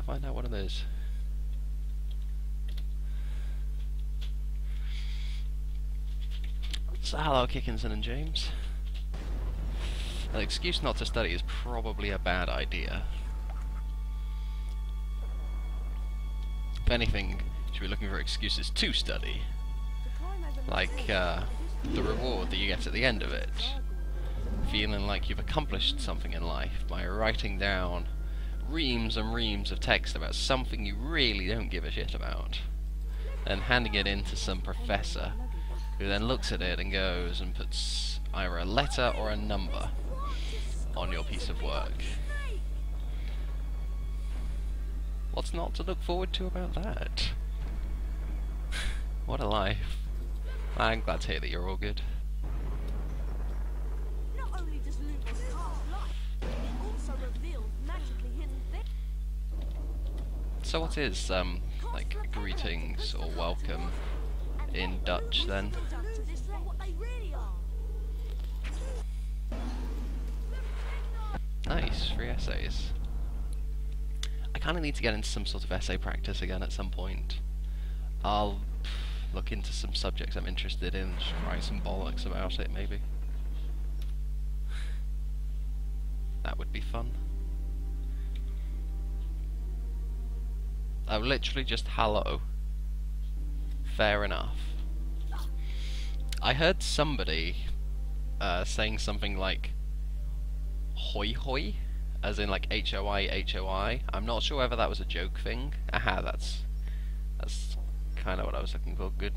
find out what it is. So hello Kickinson and James. An excuse not to study is probably a bad idea. If anything, you should be looking for excuses to study. Like the reward that you get at the end of it. Feeling like you've accomplished something in life by writing down reams and reams of text about something you really don't give a shit about. And handing it in to some professor who then looks at it and goes and puts either a letter or a number on your piece of work. What's not to look forward to about that? What a life. I'm glad to hear that you're all good. Not only does Luca's past life, it also reveals magically hidden things. So what is, like, greetings or welcome in Dutch then? What they really are. Nice, 3 essays. I kind of need to get into some sort of essay practice again at some point. I'll look into some subjects I'm interested in, just write some bollocks about it maybe. That would be fun. Oh, literally just hello. Fair enough. I heard somebody saying something like hoi hoi, as in like HOI HOI. I'm not sure whether that was a joke thing. Aha, that's kind of what I was looking for. Good.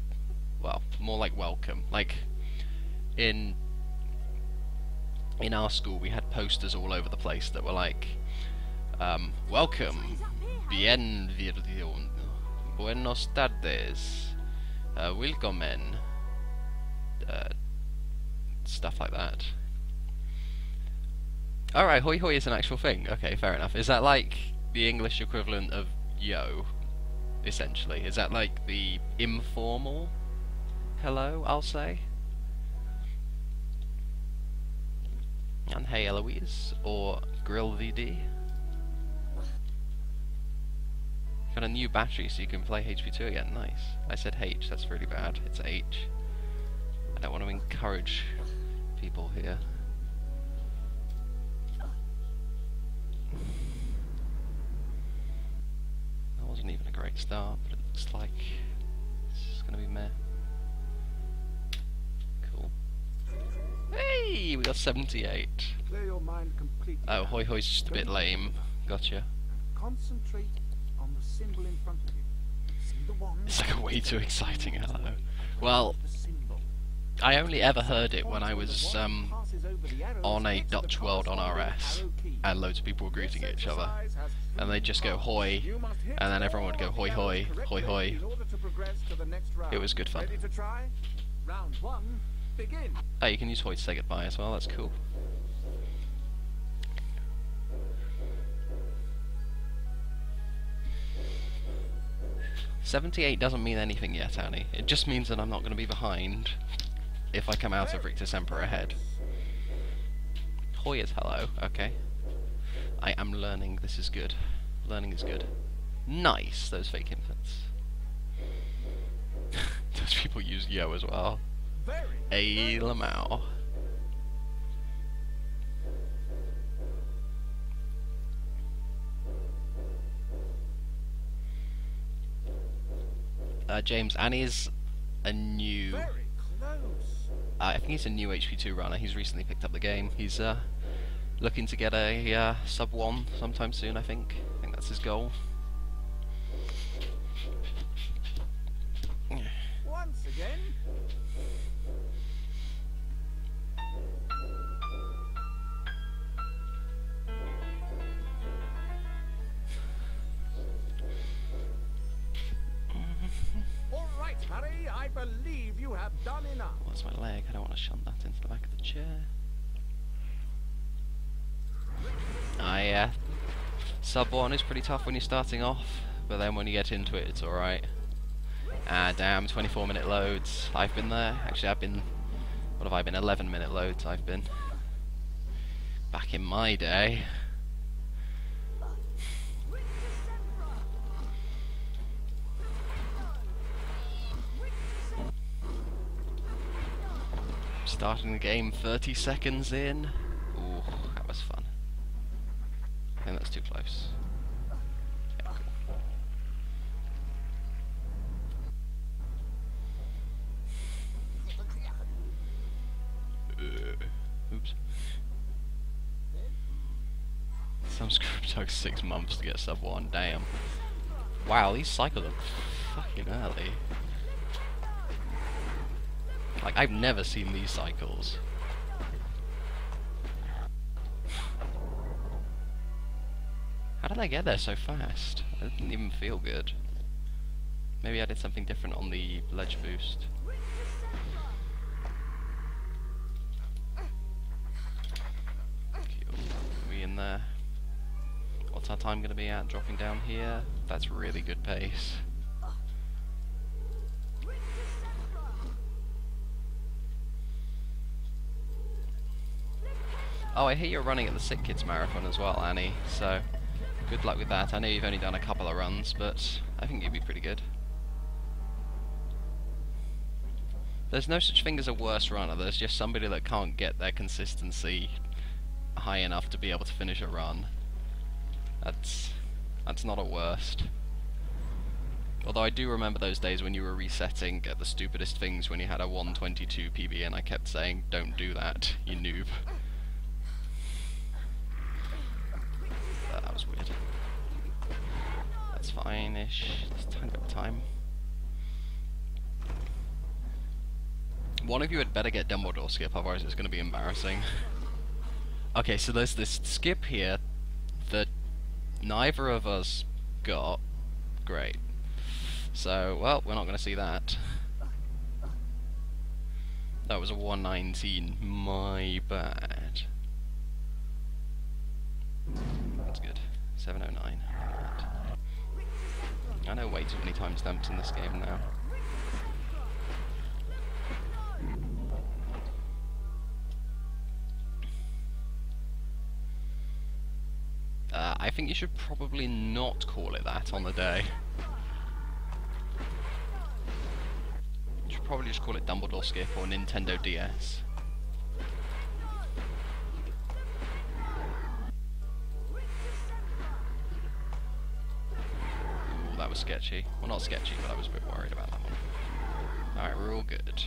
Well, more like welcome. Like in our school, we had posters all over the place that were like, welcome, bienvenido, buenos tardes, willkommen, stuff like that. Alright, hoi hoi is an actual thing. Okay, fair enough. Is that like the English equivalent of yo, essentially? Is that like the informal hello, I'll say? And hey Eloise, or Grill VD. Got a new battery so you can play HP2 again, nice. I said H, that's really bad. It's H. I don't want to encourage people here. That wasn't even a great start, but it looks like it's gonna be meh. Cool. Hey, we got 78. Clear your mind completely. Oh, hoi hoi's just a bit lame. Gotcha. Concentrate on the symbol in front of you. See the one? It's like a way too exciting hello. Well, I only ever heard it when I was on a Dutch World on RS, and loads of people were greeting each other, and they'd just go hoi, and then everyone would go hoi hoi, hoi hoi. It was good fun. Round one, begin. Oh, you can use hoi to say goodbye as well, that's cool. $78 doesn't mean anything yet, Annie. It just means that I'm not going to be behind if I come out of Rictus Emperor ahead. Hoi is hello, okay. I am learning, this is good. Learning is good. Nice, those fake infants. Those people use yo as well. A Lamau. James, Annie's a new... I think he's a new HP2 runner. He's recently picked up the game. He's looking to get a sub 1 sometime soon, I think. I think that's his goal. Once again. Harry, I believe you have done enough. What's my leg? I don't want to shunt that into the back of the chair. Sub 1 is pretty tough when you're starting off, but then when you get into it, it's alright. Ah, damn, 24-minute loads. I've been there. Actually, I've been... What have I been? 11-minute loads I've been. Back in my day. Starting the game 30 seconds in. Ooh, that was fun. I think that's too close. Yeah, cool. Oops. Some script took 6 months to get sub 1, damn. Wow, these cycles are fucking early. Like, I've never seen these cycles. How did I get there so fast? I didn't even feel good. Maybe I did something different on the ledge boost. Cool. Are we in there? What's our time going to be at? Dropping down here? That's really good pace. Oh, I hear you're running at the Sick Kids Marathon as well, Annie, so good luck with that. I know you've only done a couple of runs, but I think you'd be pretty good. There's no such thing as a worse runner, there's just somebody that can't get their consistency high enough to be able to finish a run. That's not a worst. Although I do remember those days when you were resetting at the stupidest things when you had a 122 PB and I kept saying, don't do that, you noob. That was weird. That's fine-ish. There's a tiny bit of time. One of you had better get Dumbledore skip, otherwise it's going to be embarrassing. Okay, so there's this skip here that neither of us got. Great. So, well, we're not going to see that. That was a 119. My bad. That's good. 709. I know way too many timestamps in this game now. I think you should probably not call it that on the day. You should probably just call it Dumbledore Skip or Nintendo DS. Ooh, that was sketchy. Well, not sketchy, but I was a bit worried about that one. Alright, we're all good.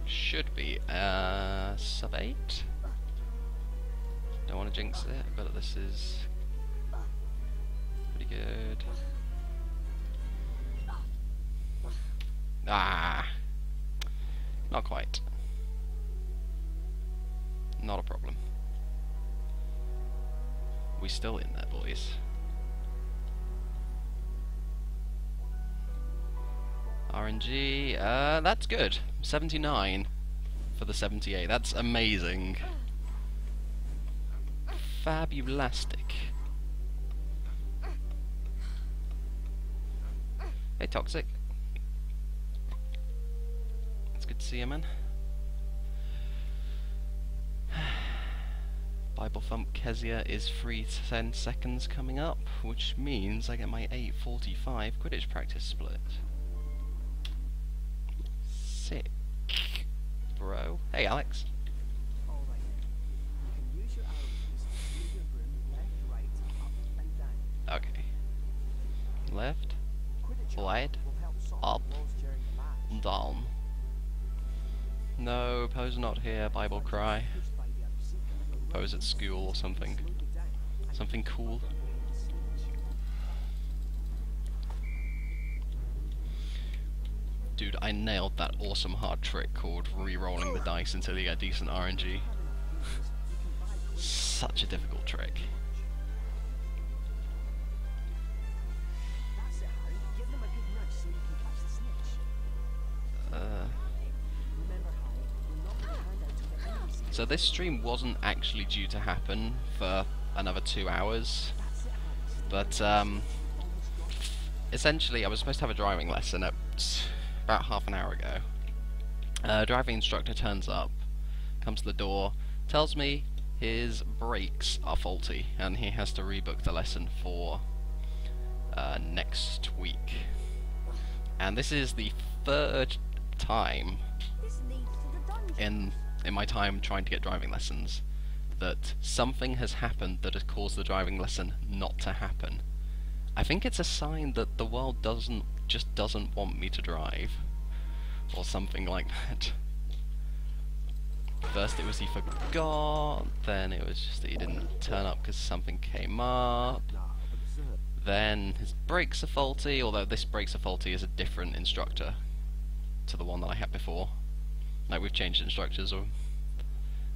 Should be sub 8. Don't want to jinx it, but this is pretty good. Ah, not quite. Not a problem. We still in there, boys. RNG, that's good. 79 for the 78. That's amazing. Fabulastic. Hey, Toxic. It's good to see you, man. Bible Thump Kezia is free to 10 seconds coming up, which means I get my 8:45 Quidditch practice split. Sick, bro. Hey, Alex. Okay. Left, right, up, down. No, Poe's not here, Bible cry. Poe's at school or something. Something cool. Dude, I nailed that awesome hard trick called re-rolling the dice until you get decent RNG. Such a difficult trick. So this stream wasn't actually due to happen for another 2 hours, but essentially I was supposed to have a driving lesson at about half an hour ago. Driving instructor turns up, comes to the door, tells me his brakes are faulty and he has to rebook the lesson for next week. And this is the third time in in my time trying to get driving lessons that something has happened that has caused the driving lesson not to happen. I think it's a sign that the world just doesn't want me to drive, or something like that. First it was he forgot, then it was just that he didn't turn up because something came up, then his brakes are faulty, although this brakes are faulty is a different instructor to the one that I had before. Like, we've changed instructors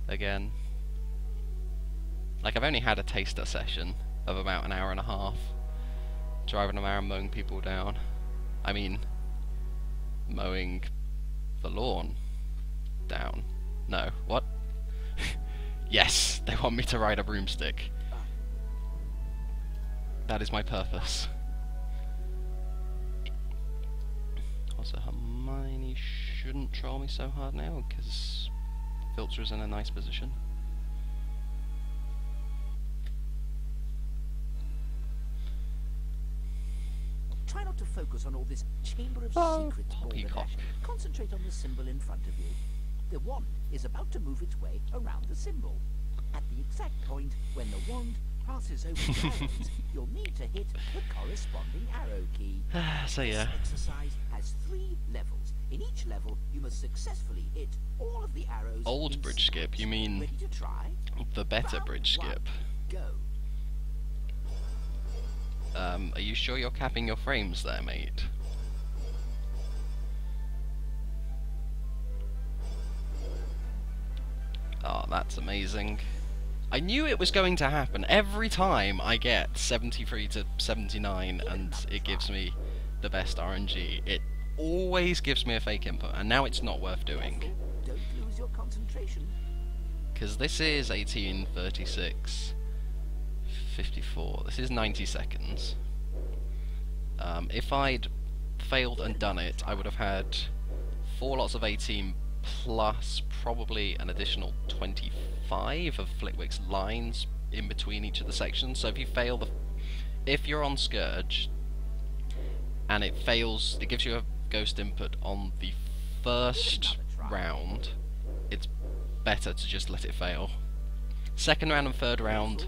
again. Like, I've only had a taster session of about an hour and a half, driving around mowing people down. I mean, mowing the lawn down. No, what? Yes, they want me to ride a broomstick. That is my purpose. Also, Hermione shouldn't troll me so hard now, because Filter is in a nice position. Try not to focus on all this chamber of secrets, poppycock. Concentrate on the symbol in front of you. The wand is about to move its way around the symbol. At the exact point when the wand passes over the arrows, you'll need to hit the corresponding arrow key. So yeah. This exercise has 3 levels. In each level, you must successfully hit all of the arrows. Old in bridge skip, sequence. you mean Ready to try? the better Round bridge 1, skip. Go. Are you sure you're capping your frames there, mate? Oh, that's amazing. I knew it was going to happen. Every time I get 73 to 79 and it gives me the best RNG, it always gives me a fake input, and now it's not worth doing. Don't lose your concentration. Because this is 18, 36, 54. This is 90 seconds. If I'd failed and done it, I would have had 4 lots of 18 plus probably an additional 25 of Flitwick's lines in between each of the sections. So if you fail if you're on Scourge and it fails, it gives you a ghost input on the first round, it's better to just let it fail. Second round and third round,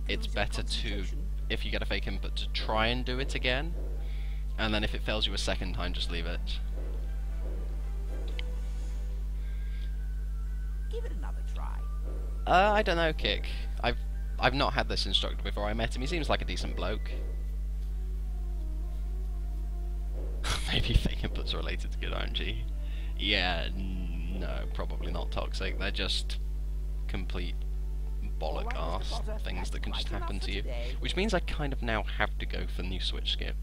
it's better to, if you get a fake input, to try and do it again, and then if it fails you a second time, just leave it. Give it another try. I don't know, Kick. I've not had this instructor before. I met him. He seems like a decent bloke. Maybe fake inputs are related to good RNG. Yeah, no, probably not toxic. They're just complete bollock arse things that can just happen to you. Which means I kind of now have to go for new switch skip.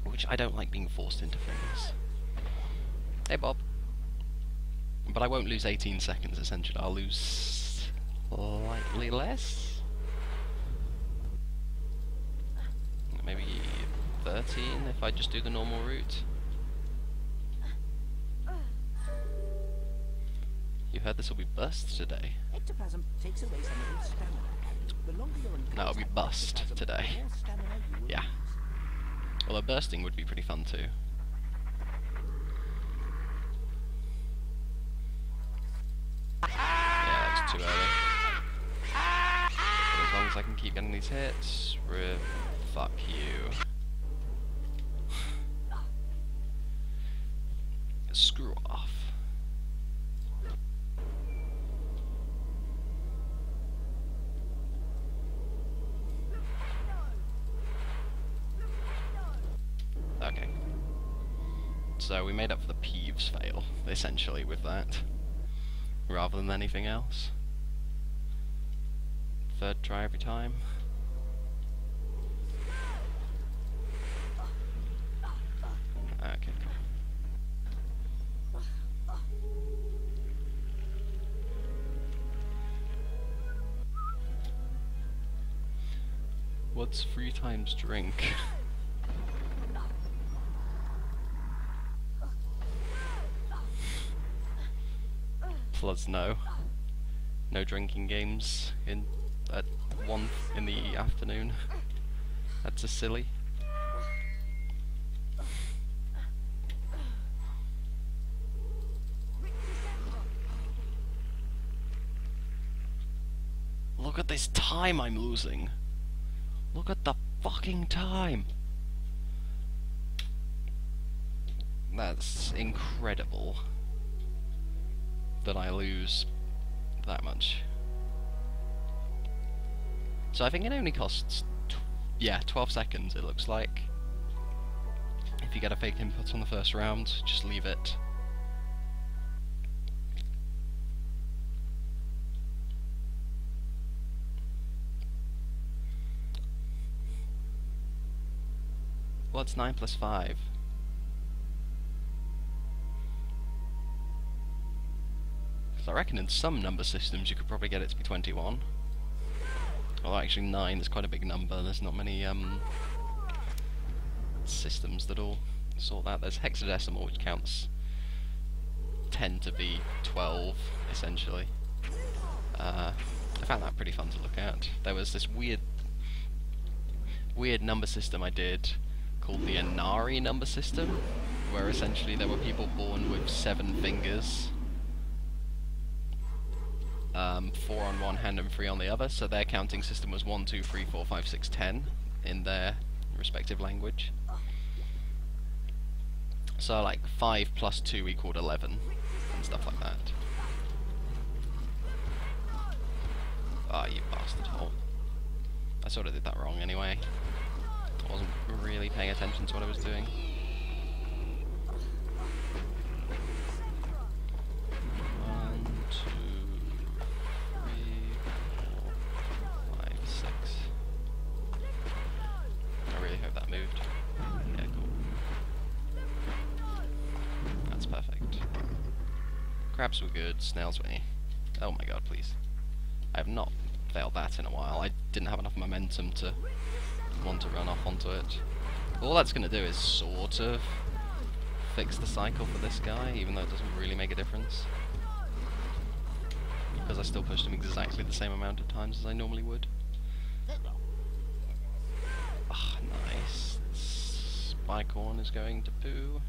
Which I don't like being forced into things. Hey, Bob. But I won't lose 18 seconds, essentially. I'll lose slightly less. Maybe 13 if I just do the normal route. You heard this will be burst today. Ectoplasm takes away some of your stamina. The longer you're in No, it'll be contact with bust ectoplasm, today. the more stamina you will Yeah. lose. Although bursting would be pretty fun too. Yeah, that's too early. But as long as I can keep getting these hits, fuck you. Screw off. Okay. So we made up for the Peeves fail, essentially, with that. Rather than anything else. Third try every time. Okay, cool. What's 3 times drink? Plus no drinking games at 1 in the afternoon. That's a silly. this time I'm losing. Look at the fucking time. That's incredible that I lose that much. So I think it only costs, 12 seconds it looks like. If you get a fake input on the first round, just leave it. What's 9 plus 5? Because I reckon in some number systems you could probably get it to be 21. Although actually 9 is quite a big number, there's not many systems that'll sort that. There's hexadecimal, which counts 10 to be 12, essentially. I found that pretty fun to look at. There was this weird number system I did called the Inari number system, where essentially there were people born with 7 fingers, 4 on one hand and 3 on the other, so their counting system was 1, 2, 3, 4, 5, 6, 10 in their respective language. So like 5 plus 2 equaled 11, and stuff like that. Ah, you bastard hole. I sort of did that wrong anyway. I wasn't really paying attention to what I was doing. 1, 2, 3, 4, 5, 6. I really hope that moved. Yeah, cool. That's perfect. Crabs were good, snails were... Oh my god, please. I have not failed that in a while. I didn't have enough momentum to want to run off onto it. All that's going to do is sort of fix the cycle for this guy, even though it doesn't really make a difference. Because I still pushed him exactly the same amount of times as I normally would. Ah, nice. Spycorn is going to poo.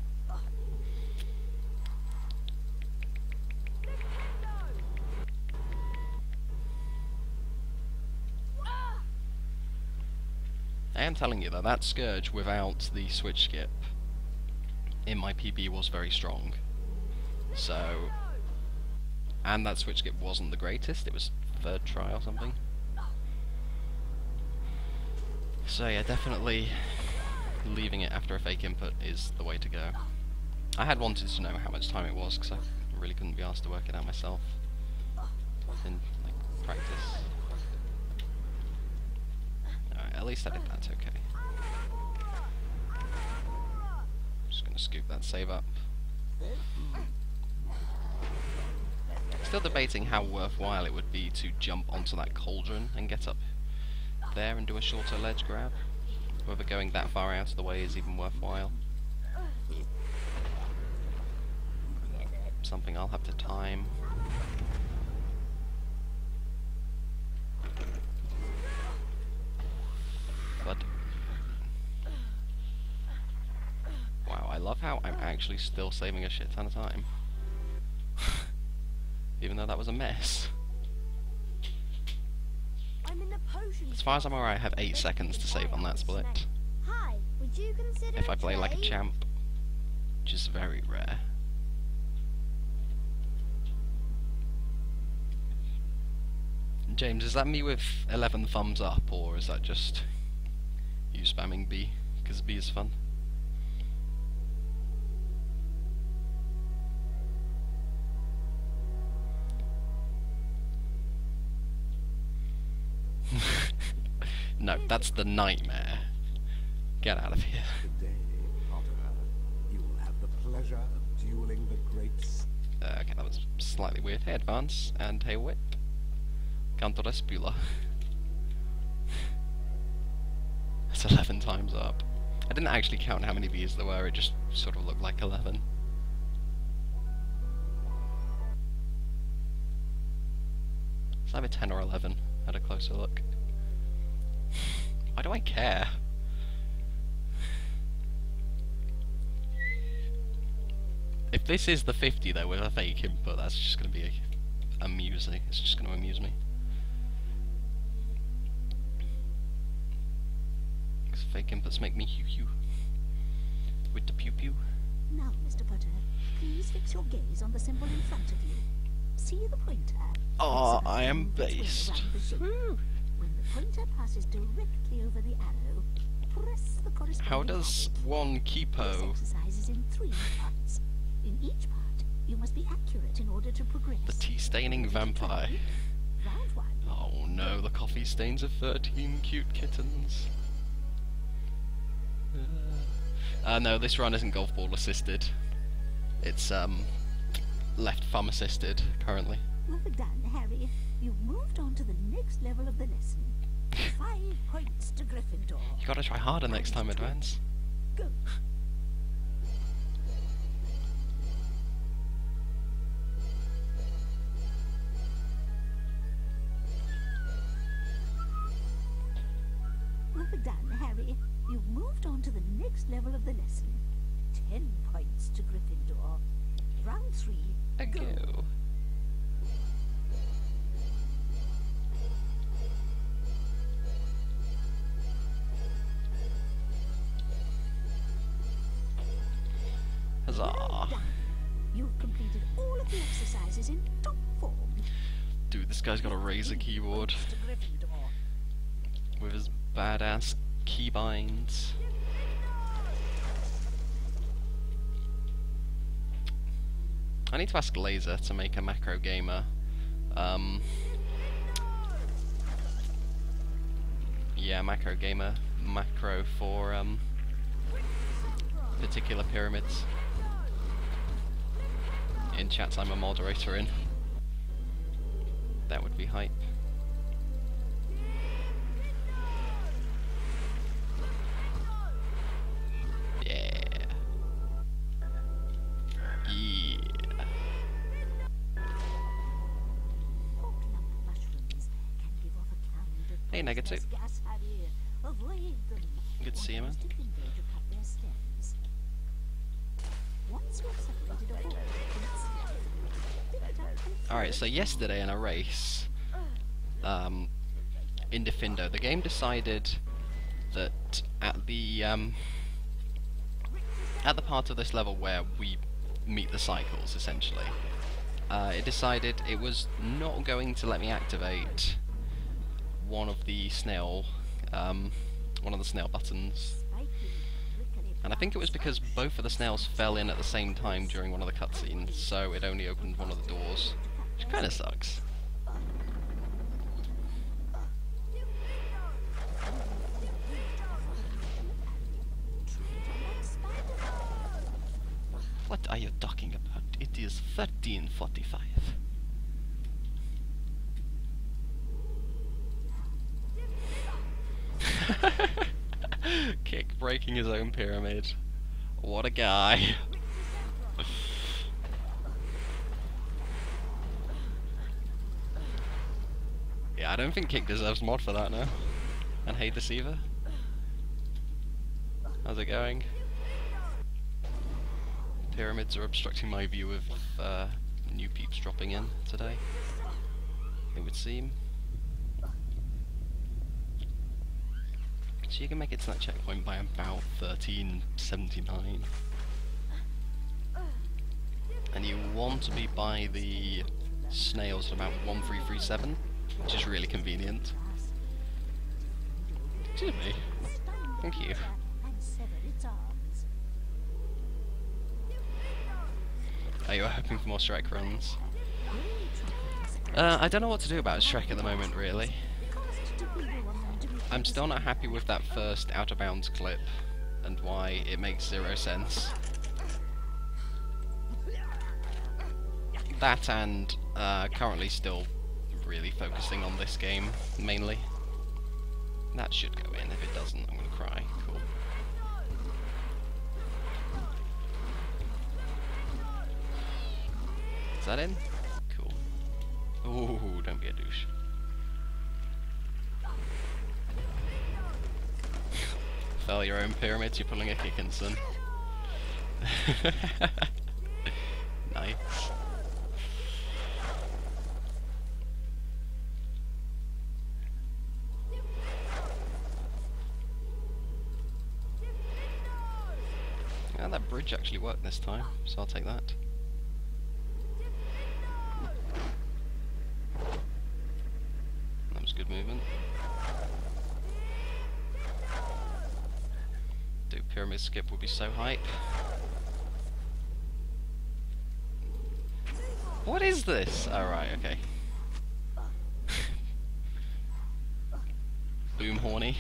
I am telling you though, that Scourge without the switch skip in my PB was very strong. So, and that switch skip wasn't the greatest, it was 3rd try or something. So yeah, definitely leaving it after a fake input is the way to go. I had wanted to know how much time it was, because I really couldn't be asked to work it out myself in like practice. At least I did that okay. Just gonna scoop that save up. Still debating how worthwhile it would be to jump onto that cauldron and get up there and do a shorter ledge grab. Whether going that far out of the way is even worthwhile. Something I'll have to time. But wow, I love how I'm actually still saving a shit ton of time. Even though that was a mess. I'm in the potion. As far as I'm aware, I have 8 seconds to save on that split. Hi, would you consider If I play like a trade? champ, which is very rare. James, is that me with 11 thumbs up, or is that just you spamming B? Because B is fun. No, that's the nightmare. Get out of here. Today, Potter, you will have the pleasure of dueling the great Okay, that was slightly weird. Hey, advance, and hey, whip. Canto respula. That's 11 times up. I didn't actually count how many B's there were, it just sort of looked like 11. It's either 10 or 11 at a closer look. Why do I care? If this is the 50 though with a fake input, that's just going to be amusing. It's just going to amuse me. Fake inputs make me hue with the pew pew. Now, Mr. Potter, please fix your gaze on the symbol in front of you. See the pointer? Oh, It's about I to am move its way based. around the shape. When the pointer passes directly over the arrow, press the corresponding How does arrow. one This keepo, exercise is in 3 parts. In each part, you must be accurate in order to progress. the tea-staining vampire? Round 1. Oh no, the coffee stains of 13 cute kittens. No, this run isn't golf ball assisted. It's left thumb assisted currently. Well done, Harry. You've moved on to the next level of the lesson. 5 points to Gryffindor. You gotta try harder next time, Advance. Go. Well done, Harry. You've moved on to the next level of the lesson. 10 points to Gryffindor. Round 3. Go. Huzzah. Well done. You've completed all of the exercises in top form. Dude, this guy's got a Razer keyboard To Gryffindor. with his badass keybinds. I need to ask Laser to make a macro gamer. Yeah, macro gamer. Macro for particular pyramids. In chats I'm a moderator in. That would be hype. Yeah. Yeah. Pork lump mushrooms can give off a cloud of Hey, Negative. poisonous gas, Harry. Avoid them. Good to see you, Or man. use Dippingo to cut their stems. Once you've separated a ball, pick it up and throw Alright, it so yesterday in a race, in Defendo, the game decided that at the part of this level where we meet the cycles, essentially, it decided it was not going to let me activate one of the snail buttons. spiky, prickly And I think it was because both of the snails fell in at the same time during one of the cutscenes, so it only opened one of the doors, which kind of sucks. What are you talking about? It is 13:45. Kick breaking his own pyramid. What a guy. Yeah, I don't think Kick deserves mod for that now. And hey, Deceiver. How's it going? Pyramids are obstructing my view of new peeps dropping in today, it would seem. So you can make it to that checkpoint by about 13:79. And you want to be by the snails at about 1337, which is really convenient. Excuse me. Thank you. and sever its arms. Are you hoping for more Shrek runs? I don't know what to do about Shrek at the moment, really. Cast Dippingo on them to make I'm them still not disappear. happy with that first Out of Bounds clip, and why it makes 0 sense. That and currently still really focusing on this game, mainly. That should go in. If it doesn't, I'm gonna cry. Cool. Is that in? Cool. Ooh, don't be a douche. Fell your own pyramids, you're pulling a Kickinson. Nice. Yeah, that bridge actually worked this time, so I'll take that. That was good movement. Do pyramid skip would be so hype. What is this? Oh right, okay. Boom horny.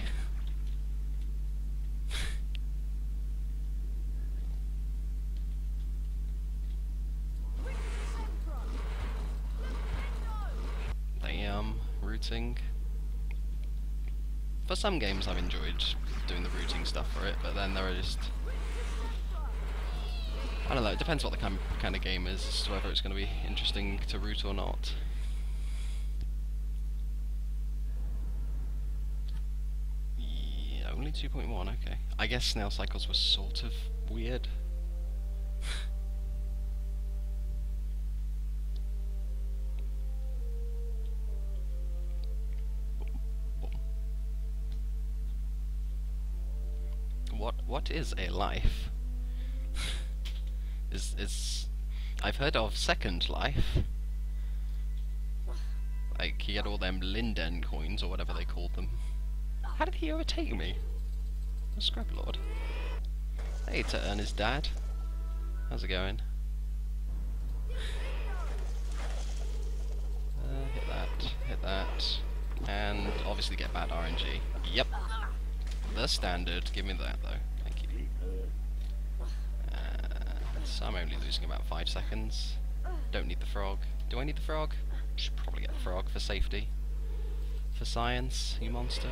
Routing. For some games I've enjoyed doing the routing stuff for it, but then there are just... I don't know, it depends what the kind of game is as to whether it's going to be interesting to route or not. Yeah, only 2.1, okay. I guess Snail Cycles was sort of weird. What is a life? I've heard of Second Life. Like, he had all them Linden coins, or whatever they called them. How did he overtake me? A scrub lord. Hey, to earn his dad. How's it going? Hit that, and obviously get bad RNG. Yep. The standard. Give me that, though. Thank you. So I'm only losing about 5 seconds. Don't need the frog. Do I need the frog? Should probably get the frog for safety. For science, you monster.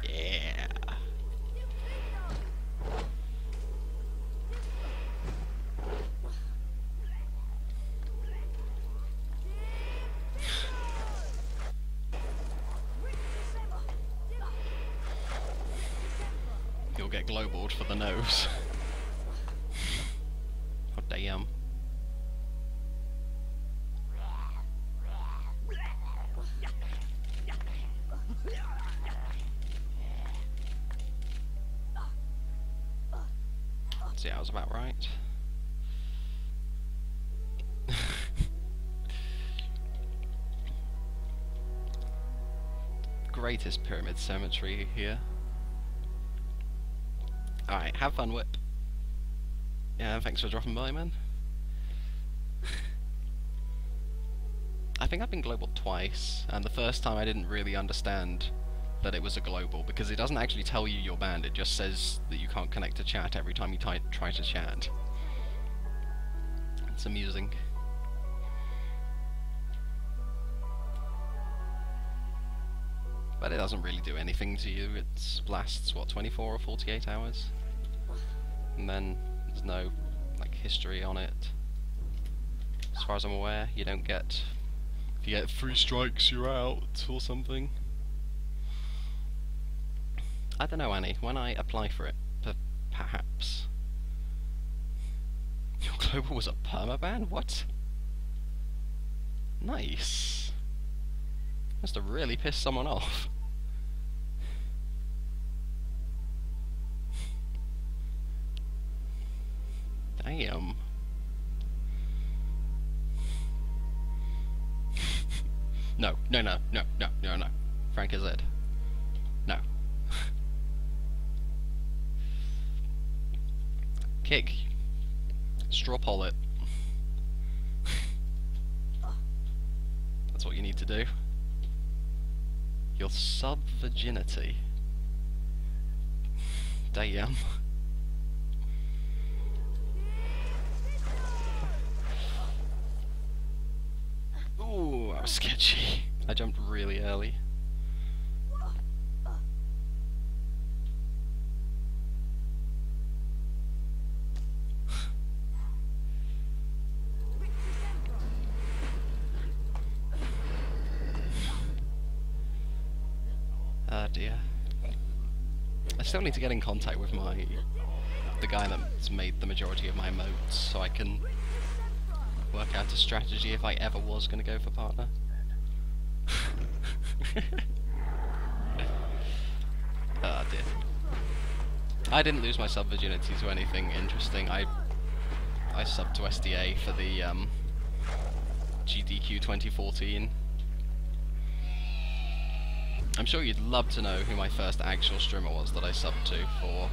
Yeah. You'll get globalled for the nose. Oh damn. See, I was about right. Greatest pyramid symmetry here. Alright, have fun, Whip. Yeah, thanks for dropping by, man. I think I've been global twice, and the first time I didn't really understand that it was a global, because it doesn't actually tell you you're banned, it just says that you can't connect to chat every time you try to chat. It's amusing. But it doesn't really do anything to you. It lasts, what, 24 or 48 hours? And then there's no, like, history on it. As far as I'm aware, you don't get... If you get 3 strikes, you're out, or something. I don't know, Annie. When I apply for it, perhaps... Your global was a permaban? What? Nice. Must have really pissed someone off. Damn. No. Frank is it. No. Kick. Straw poll it. That's what you need to do. Your sub-virginity. Damn. Ooh, that was sketchy. I jumped really early. Oh dear. I still need to get in contact with the guy that's made the majority of my emotes, so I can work out a strategy if I ever was going to go for partner. I didn't lose my sub virginity to anything interesting. I subbed to SDA for the GDQ 2014. I'm sure you'd love to know who my first actual streamer was that I subbed to for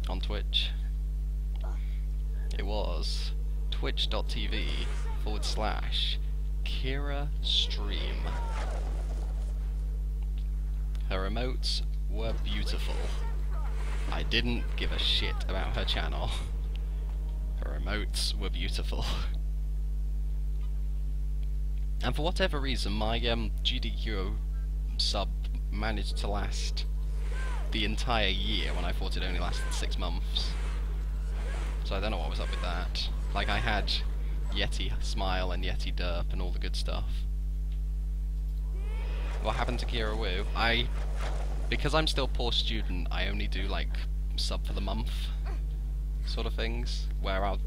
on Twitch. It was twitch.tv/Kira Stream. Her emotes were beautiful. I didn't give a shit about her channel. Her emotes were beautiful. And for whatever reason, my GDQ sub managed to last the entire year when I thought it only lasted 6 months. So I don't know what was up with that. Like, I had Yeti Smile and Yeti Derp and all the good stuff. What happened to Kira Wu? Because I'm still poor student, I only do like sub for the month sort of things, where I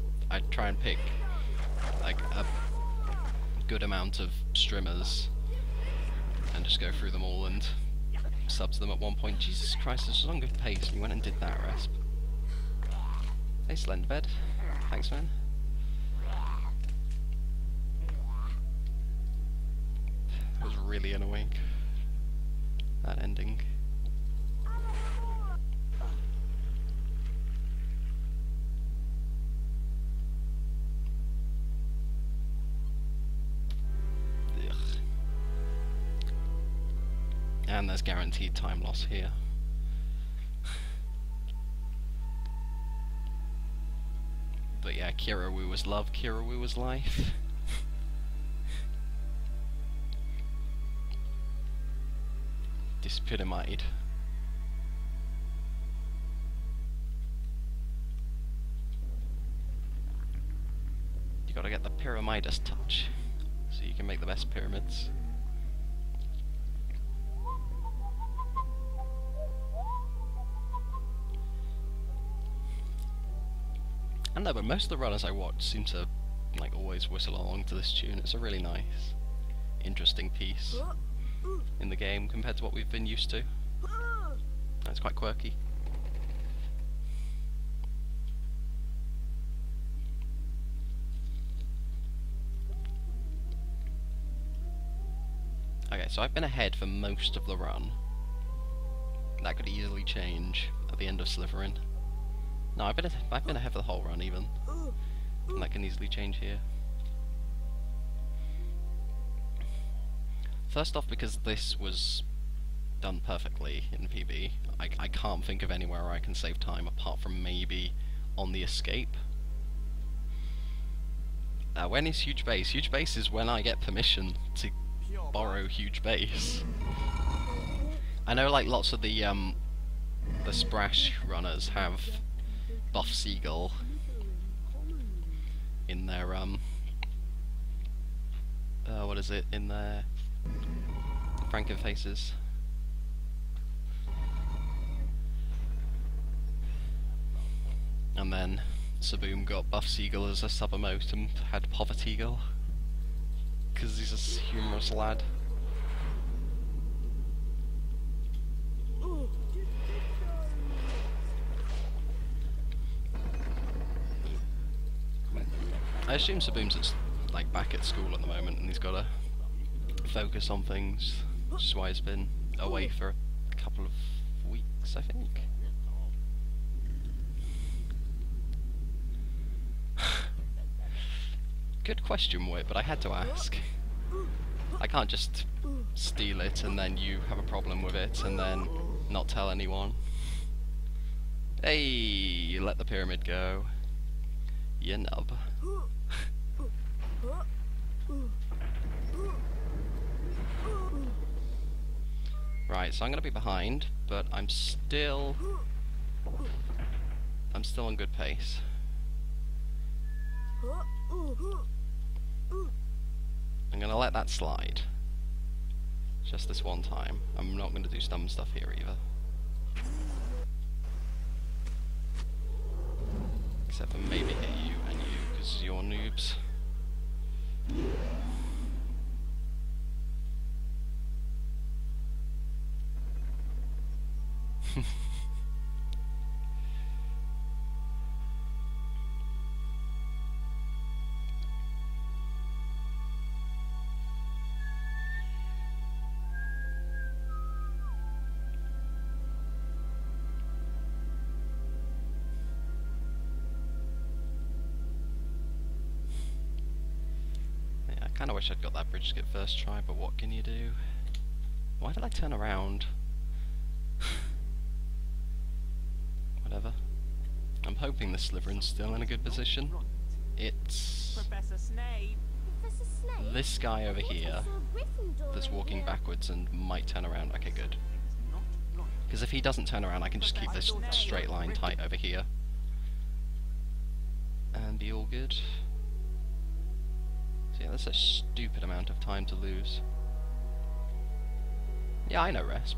try and pick like a good amount of streamers and just go through them all and sub to them at one point. Jesus Christ, this was on good pace and you went and did that, Rasp. Hey Slenderbed, thanks man. That was really annoying, that ending. And there's guaranteed time loss here. But yeah, Kira Wu was love, Kira Wu was life. Dyspyramide. You gotta get the Pyramidus touch, so you can make the best pyramids. I don't know, but most of the runners I watch seem to like always whistle along to this tune. It's a really nice, interesting piece in the game compared to what we've been used to. It's quite quirky. Okay, so I've been ahead for most of the run. That could easily change at the end of Slytherin. No, I've been ahead for the whole run even, and that can easily change here. First off, because this was done perfectly in PB, I can't think of anywhere I can save time apart from maybe on the escape. When is huge base? Huge base is when I get permission to borrow huge base. I know like lots of the Sprash runners have Buff Seagull in their what is it, in their Frankenfaces. And then Saboom got Buff Seagull as a sub-emote and had Poverty Eagle, because he's a humorous lad. I assume Saboom's like back at school at the moment and he's got to focus on things, which is why he's been away for a couple of weeks, I think. Good question, Whit, but I had to ask. I can't just steal it and then you have a problem with it and then not tell anyone. Hey, you let the pyramid go. You nub. Right, so I'm gonna be behind, but I'm still on good pace. I'm gonna let that slide. Just this one time. I'm not gonna do dumb stuff here either. Except for maybe hit you and you, because you're noobs. Yeah, I kind of wish I'd got that bridge skip first try, but what can you do? Why did I turn around? Whatever. I'm hoping the Slytherin's still in a good position. It's Professor Snail. Professor Snail? this guy over here Gryffindor that's over walking here. backwards and might turn around. Okay, good. Because if he doesn't turn around, I can just keep this straight line tight over here. And be all good. So yeah, that's a stupid amount of time to lose. Yeah, I know Resp.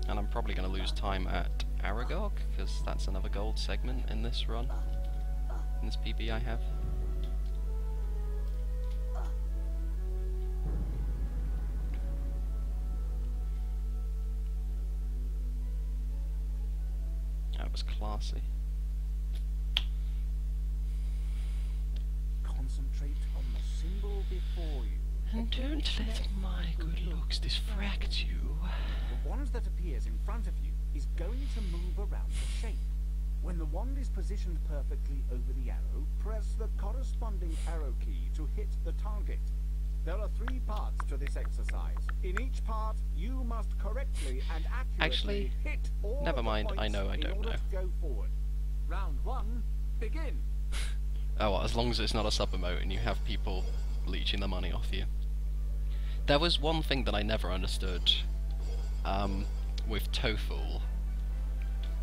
And I'm probably going to lose time at Aragog, because that's another gold segment in this run. In this PB I have. That was classy. Concentrate on the symbol before you. And don't let my good looks distract you. The wand that appears in front of you is going to move around the shape. When the wand is positioned perfectly over the arrow, press the corresponding arrow key to hit the target. There are 3 parts to this exercise. In each part, you must correctly and accurately Actually, hit all never of the mind, I points know I in don't order know. to go forward. Round 1, begin. Oh, well, as long as it's not a sub-emote and you have people leeching the money off you. There was one thing that I never understood with TOEFL,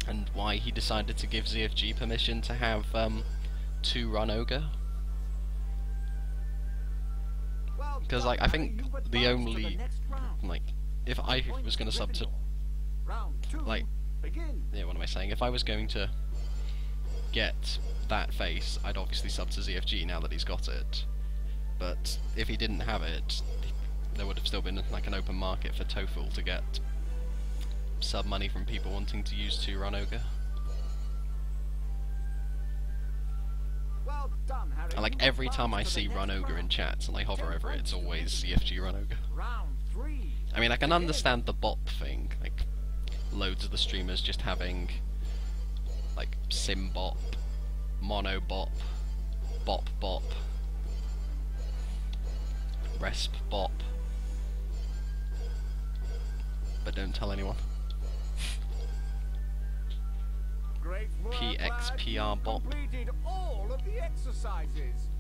and why he decided to give ZFG permission to have 2 run ogre. Well Because, done, like, I Harry. think You've the advanced to only, next round. like, if I Point was going to sub to, Gryffindor. Round 2, like, begin. yeah, what am I saying? If I was going to get that face, I'd obviously sub to ZFG now that he's got it. But if he didn't have it, there would have still been like an open market for TOEFL to get sub money from people wanting to use 2 run ogre. Well done, Harry. And like You've every time I advanced to see the run next ogre in round. chats and I hover 10 over it, it's points to always Gryffindor. CFG run ogre. Round 3. I mean, I can begin. understand the bop thing, like loads of the streamers just having like sim bop, mono bop, bop bop, resp bop, but don't tell anyone. Great work, PXPR lad. You've bop. completed all of the exercises.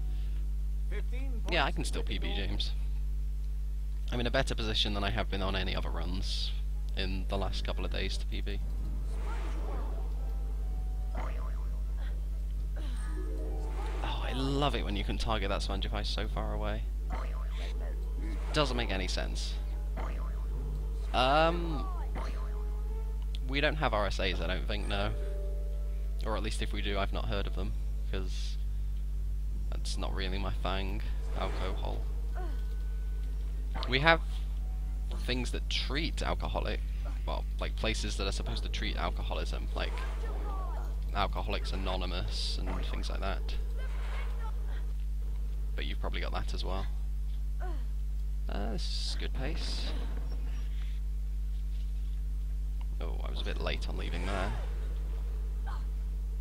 15 points Yeah, I can to still PB Gryffindor. James. I'm in a better position than I have been on any other runs in the last couple of days to PB. Oh, I love it when you can target that Spongify so far away. Doesn't make any sense. We don't have RSAs, I don't think, no. Or at least if we do, I've not heard of them, because that's not really my thing. Alcohol. We have things that treat alcoholic, well, like places that are supposed to treat alcoholism, like Alcoholics Anonymous and things like that. But you've probably got that as well. This is good pace. Oh, I was a bit late on leaving there.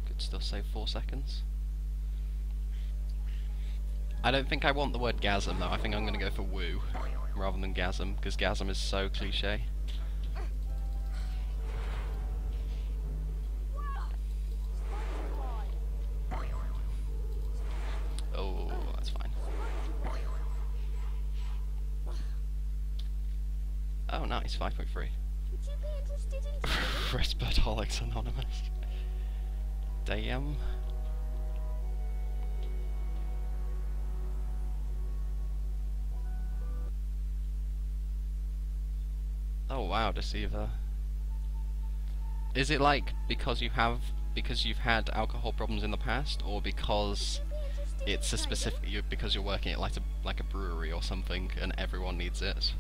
Could still save 4 seconds. I don't think I want the word gasm though, I think I'm going to go for woo rather than gasm, because gasm is so cliche. Oh, that's fine. Oh nice, 5.3. Would you be interested in Respiratoholics Anonymous. Damn. Oh wow, Deceiver. Is it like because you've had alcohol problems in the past, or because it's a specific because you're working at like a brewery or something, and everyone needs it.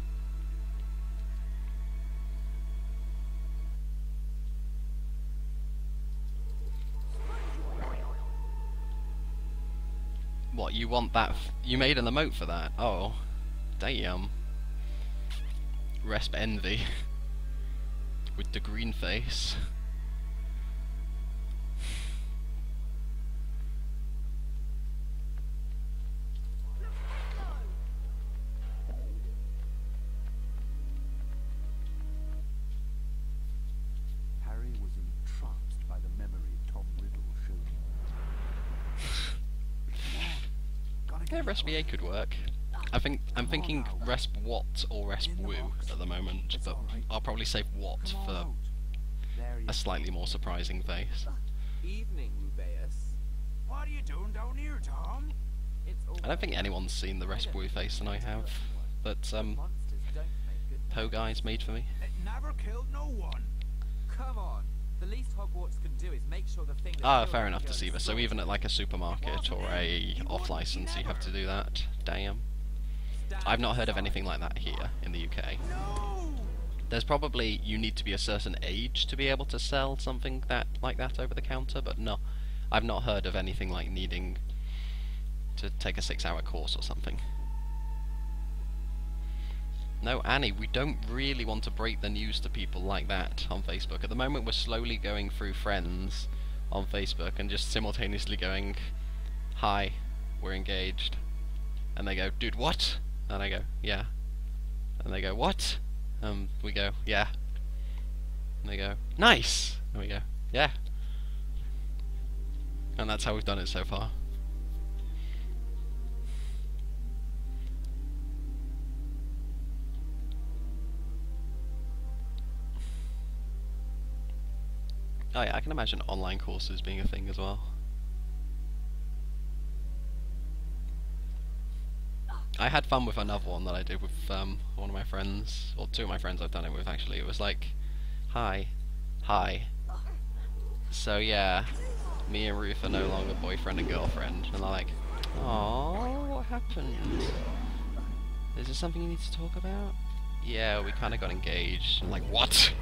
What, you want that? You made an emote for that? Oh, damn. Resp Envy with the green face. Harry was entranced by the memory Tom Riddle showed him. Yeah, Resp EA could work. I'm thinking Resp What or Resp Woo at the moment, but I'll probably save What for a slightly more surprising face. Evening, Rubeus. What are you doing down here, Tom? It's all I don't think anyone's seen the Resp Woo face than I have, but monsters don't make good. Po Guy's made for me. It never killed no one. Come on. The least Hogwarts can do is make sure the thing that Ah, killed fair them enough, goes Deceiver. So sorted. even at like a supermarket or a off-license, you have to do that. Damn. I've not heard of anything like that here in the UK. There's probably, you need to be a certain age to be able to sell something like that over the counter, but no, I've not heard of anything like needing to take a 6-hour course or something. No, Annie, we don't really want to break the news to people like that on Facebook. At the moment, we're slowly going through friends on Facebook and just simultaneously going, "Hi, we're engaged." And they go, "Dude, what?" And I go, "Yeah." And they go, "What?" We go, "Yeah." And they go, "Nice!" And we go, "Yeah." And that's how we've done it so far. Oh yeah, I can imagine online courses being a thing as well. I had fun with another one that I did with one of my friends, or two of my friends I've done it with actually. It was like, hi. So yeah, me and Ruth are no longer boyfriend and girlfriend. And they're like, "Aww, what happened? Is there something you need to talk about?" "Yeah, we kind of got engaged." I'm like, "What?"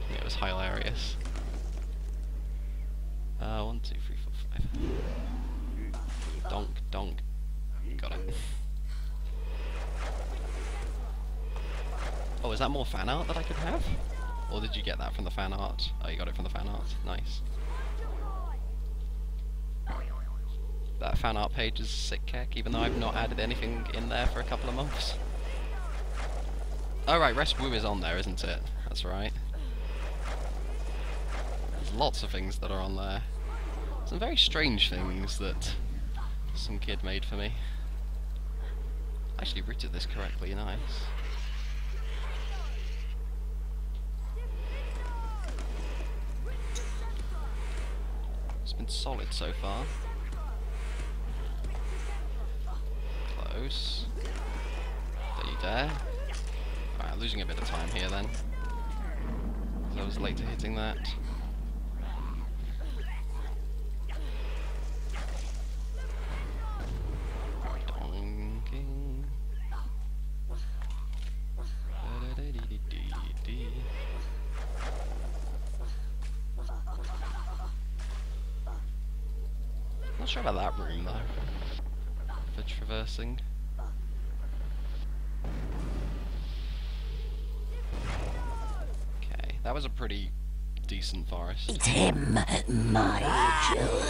Yeah, it was hilarious. 1, 2, 3, 4, 5. Donk, donk. Got it. Oh, is that more fan art that I could have? Or did you get that from the fan art? Oh, you got it from the fan art. Nice. That fan art page is sick keck, even though I've not added anything in there for a couple of months. Oh right, Resp Woo is on there, isn't it? That's right. There's lots of things that are on there. Some very strange things that some kid made for me. I actually rooted this correctly, nice. It's been solid so far. Close. Don't you dare. Alright, losing a bit of time here then. 'Cause I was late to hitting that. Donking. Da-da-da-dee-dee-dee-dee. Not sure about that room though, for traversing. Okay, that was a pretty decent forest. It's him, my jewel.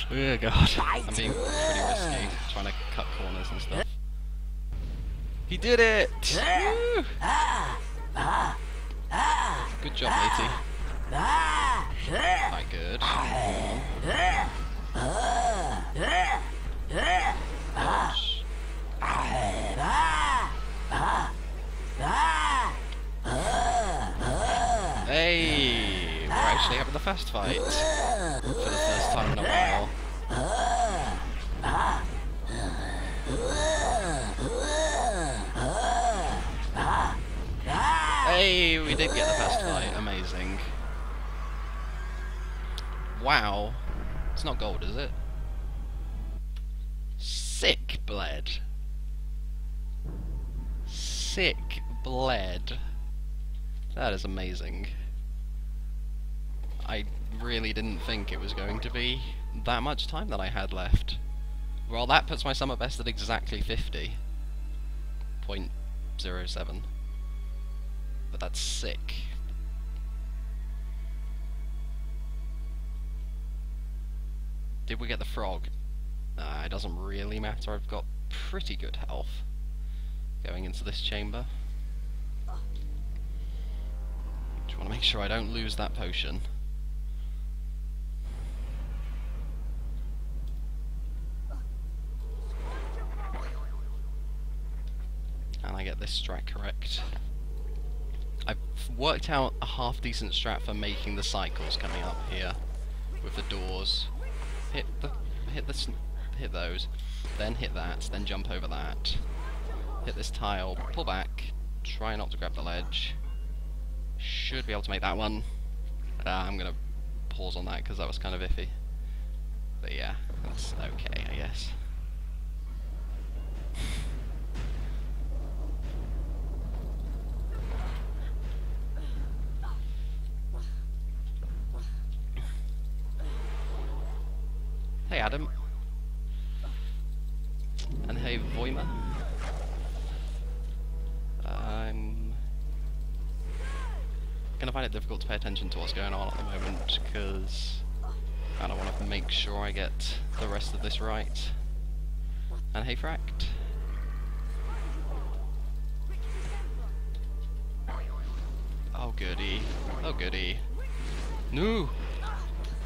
Oh god, I'm being pretty risky, trying to cut corners and stuff. He did it! Woo! Good job, matey. Quite good. Dodge. Hey! We're actually having a fast fight. For the first time in a while. did get the first fight. Amazing. Wow. It's not gold, is it? Sick bled. Sick bled. That is amazing. I really didn't think it was going to be that much time that I had left. Well, that puts my summer best at exactly 50.07. But that's sick. Did we get the frog? It doesn't really matter. I've got pretty good health going into this chamber. Just want to make sure I don't lose that potion. And I get this strat correct. I've worked out a half-decent strat for making the cycles coming up here with the doors. Hit those, then hit that, then jump over that. Hit this tile, pull back, try not to grab the ledge. Should be able to make that one. I'm gonna pause on that because that was kind of iffy. But yeah, that's okay, I guess. Hey Adam. And hey Voima. I'm gonna find it difficult to pay attention to what's going on at the moment because I don't want to make sure I get the rest of this right. And hey Fract. Oh goody. Oh goody. No!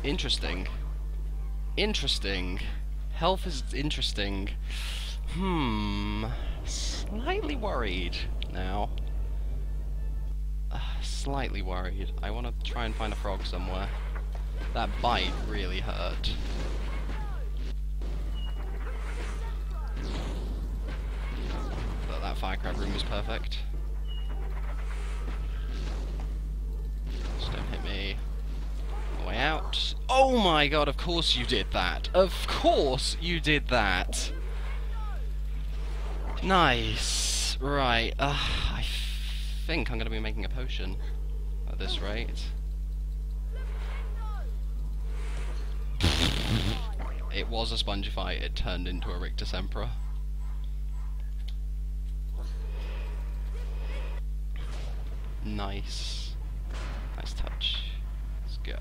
Interesting. Interesting. Health is interesting. Slightly worried now. Slightly worried. I want to try and find a frog somewhere. That bite really hurt. But that fire crab room was perfect. Just don't hit me. Way out. Oh my god, of course you did that. Of course you did that. Nice. Right. I think I'm going to be making a potion at this rate. It was a spongy fight, it turned into a Rictus Emperor. Nice. Nice touch. Let's go.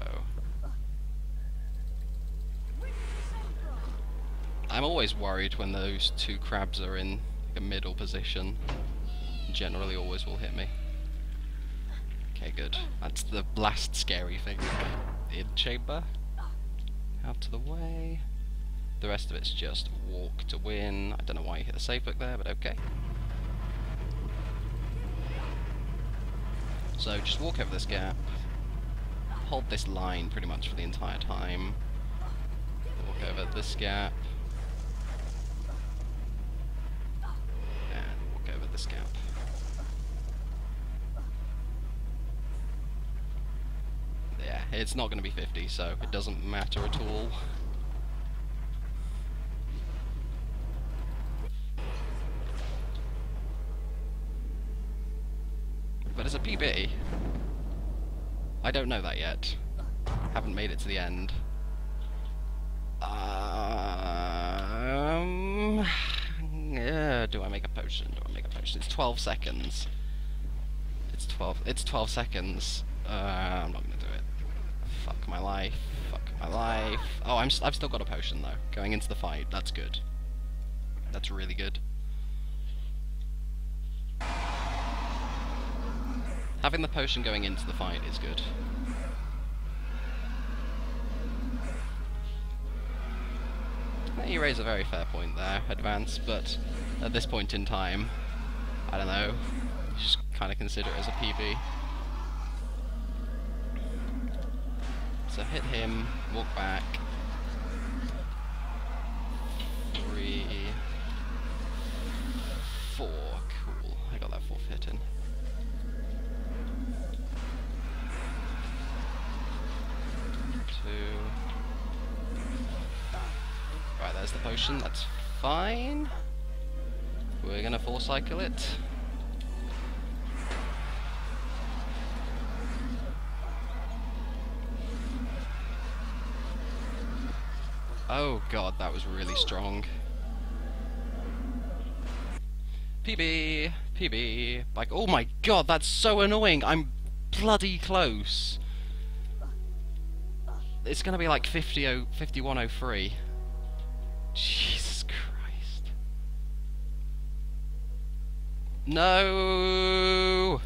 I'm always worried when those two crabs are in a middle position. Generally always will hit me. Okay, good. That's the last scary thing in chamber. Out of the way. The rest of it's just walk to win. I don't know why you hit the save book there, but okay. So just walk over this gap. Hold this line pretty much for the entire time. Walk over this gap. And walk over this gap. Yeah, it's not going to be 50, so it doesn't matter at all. But as a PB, I don't know that yet. Haven't made it to the end. Yeah, do I make a potion? Do I make a potion? It's 12 seconds. It's 12 seconds. I'm not gonna do it. Fuck my life. Fuck my life. Oh, I've still got a potion though. Going into the fight. That's good. That's really good. Having the potion going into the fight is good. You raise a very fair point there, Advance, but at this point in time, I don't know, you just kind of consider it as a PB. So hit him, walk back. 3, 4, cool, I got that 4th hit in. There's the potion, that's fine. We're gonna full cycle it. Oh god, that was really strong. PB! PB! Like, oh my god, that's so annoying! I'm bloody close! It's gonna be like 5103. Jesus Christ. No!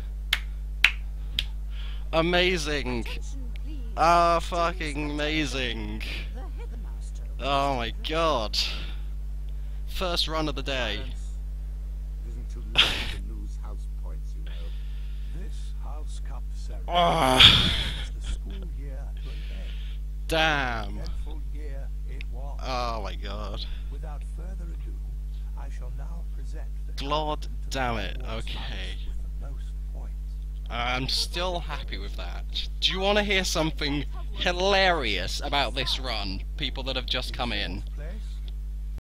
Amazing! Attention, please. Ah, fucking amazing! The headmaster. Oh my god! First run of the day. It isn't too late to lose house points, you know. This House Cup ceremony Ah, brings the school year to an end. damn! Eventful year it was. Oh my god. Without further ado, I shall now present the God captain to the damn it, Hogwarts okay. house with the most points. I'm still happy with that. Do you want to hear something hilarious about this run, people that have just come in?